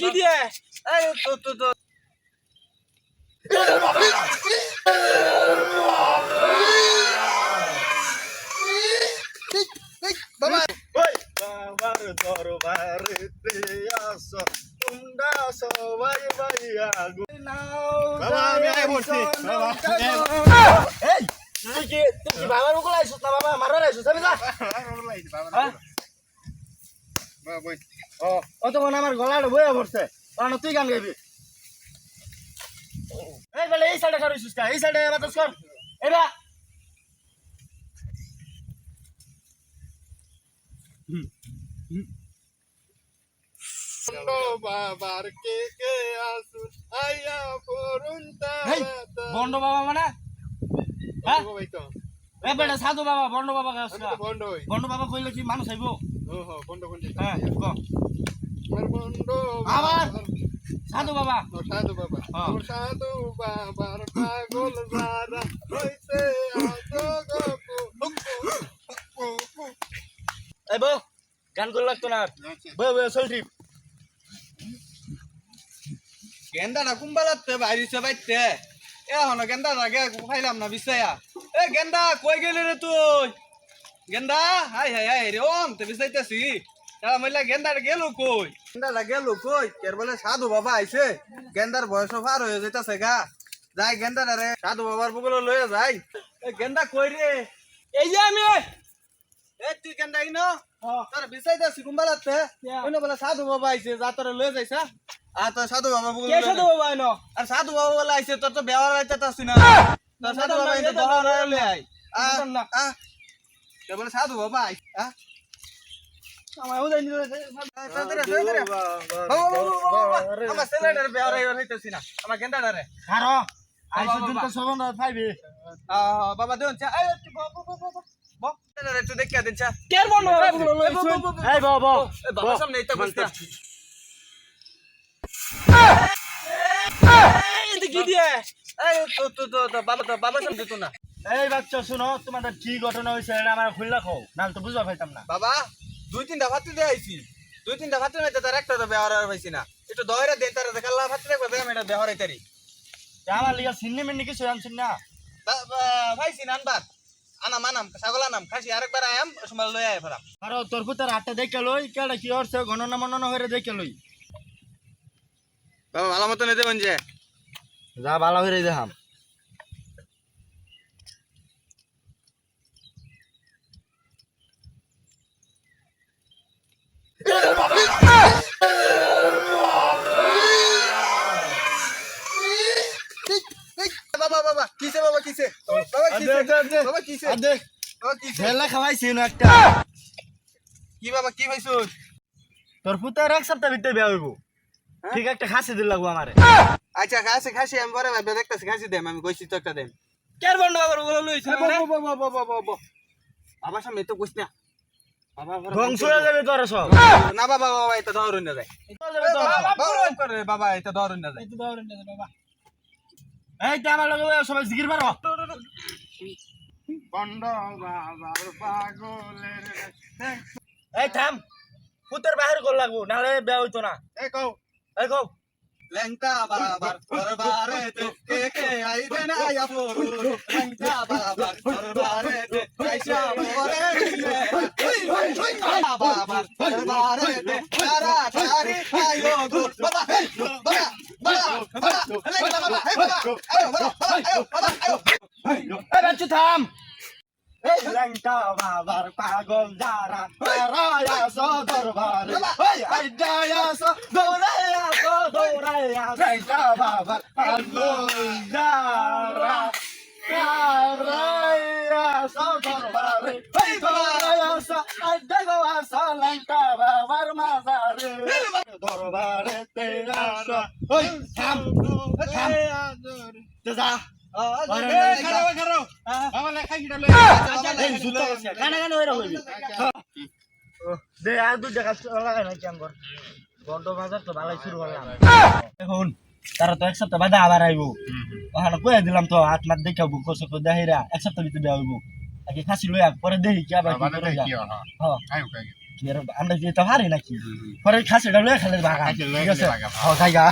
কি দিয়ে এই তো বাবা ওই বাবার দরবারেতে আসো তোমরা সবাই ভাইয়া গো নাও বাবা, আমি আয় বলছি। বাবা, এই তুই কি বাবার মুখ লাইছিস না বাবা মারা লাইছিস আমি যা ও তো মনে আমার গলাটা বয়ে পড়ছে কারণ তুই গান গাইবি এই বলে এই সাইডে করিস এই সাইডে বাতাস কর এবা বাবার কে কে আসুন আইয়া পড়ুন বন্ড বাবা মানে হ্যাঁ এ বেটা সাধু বাবা বন্ড বাবা বন্ড বাবা কইলে কি মানুষ আইব হ্যাঁ ক আবার সাধু বাবা সাধু বাবা সাধু বাবার পাগল যারা হইতে এই বউ গান করে লাগতো না বউ বউ চল ট্রিপ গেন্দাটা কুম্বালাতে বাইরিছে বাইতে এখন গেন্দাটা গে খাইলাম না বিছায়া এ গেন্দা কই গেলি রে তুই গেন্দা হাই হাই হাই রে ওম তে বিছাইতেছি তারা মইলা গেন্দাটা গেল কই গেন্দাটা গেল কই কের বলে সাধু বাবা আইছে গেন্দার বয়স পার হয়ে যাইতাছে গা যাই গেন্দাটা রে সাধু বাবার বুগলো লয়ে যাই এ গেন্দা কই রে এই যে আমি এ তুই গেন্দা ইনো তোর বিছাইতেছি কুম্বালাতে ওইনো বলে সাধু বাবা আইছে যা তোরে লয়ে যাইছা আর তো সাধু বাবা বুগলো কে সাধু বাবা এনো আর সাধু বাবা বলে আইছে তোর তো বেওয়ার আইতাছি না তোর সাধু বাবা আইছে দহর লয়ে আই তে বলে সাধু বাবা আই আমার উদয় নিয়ে আমার ছেলেটার বেওয়ার আইতাছি না আমার গেন্দাটারে খারো আইছে দিন তো সবন পাইবে বাবা দেন চা এই একটু দেখিয়া দিন চা কের বন্ড বাবা গুলো লইছ এই বাবা বাবা সামনে এইটা বলতা এই কি দিয়ে এই তো বাবা সামনে তো না এই বাচ্চা শুনো তোমার কি ঘটনা হইছে এটা আমার খুললা খাও না তো বুঝবা পাইতাম না বাবা দুই তিনটা ভাত দিয়ে আইছি দুই তিনটা ভাত নাই তার একটা তো বেওয়ার পাইছি না একটু দয়রা দেন তার দেখাল্লা ভাত দেখবে বেম এটা বেওয়ার আইতারি আমার লিগা সিন্নি মিন্নি কিছু আনছিন না ভাইছি নানবার আনাম আনাম ছাগল আনাম খাসি আরেকবার আয়াম সময় লই আয় ফেরাম আর তোর পুতার হাতটা দেখে লই কেডা কি হচ্ছে গণনা মননা হইরে দেখে লই বাবা ভালো মতো নিতে বঞ্জে যা ভালো হইরে দেখাম বাবা কিসে বাবা কিসে বাবা কিসে বাবা কিসে দেখ বাবা কিসে ঢেলা খাওয়াইছি না একটা কি বাবা কি ভাইছো তোর পুতার এক সপ্তাহ ভিতরে বিয়া হইব ঠিক একটা খাসি দিল লাগবো আমারে আচ্ছা খাসি আমি বড় ভাই দেখতেছি খাসি দেম আমি কইছি তো একটা দেন কের বন্ড বাবার গুলো লইছ বাবা সামনে তো কইছ না বাবা ধ্বংস হয়ে যাবে তোর সব না বাবা বাবা এটা ধরুন না যায় বাবা এটা ধরুন না যায় বাবা এই তো আমার লগে সবাই জিকির মারো বন্ড বাবার পাগলের এই থাম পুতের বাহির কর লাগবো নালে বিয়া হইতো না এই কও এই কও লেংটা বাবার দরবারেতে কে কে আইবে না আয়া পড়ু লেংটা বাবার দরবারেতে আইসা পরে দিলে বাবার দরবারেতে তারা তারি আয়ো গো বাবা বাবা বাবা লেংটা বাবা হে বাবা আয়ো বাবা আয়ো বাবা আয়ো এই বাচ্চু থাম এই ল্যাংটা বাবার পাগল যারা রায়া সো দরবারে ওই আইডায়া সো দৌড়ায়া ল্যাংটা বাবার পাগল যারা রায়া সো দরবারে ওই দৌড়ায়া সো আইডাগো আসো ল্যাংটা বাবার মাজারে দরবারে তে আসো ওই থাম যা দে আর দুই জায়গা লাগাই না কেমন ঘন্টা বাজার তো ভালোই শুরু করলাম এখন তারা তো এক সপ্তাহ বাদে আবার আইবো ওখানে কয়ে দিলাম তো হাত মাত দেখাবো কষ্ট করে দেখিরা এক সপ্তাহ ভিতরে দেওয়া হইব আগে খাসি লই পরে দেখি কি আবার আমরা যেতে পারি নাকি পরে খাসিটা লয়ে খেলে ভাগা খাসি লয়ে ঠিক আছে খেলে ভাগা। জায়গা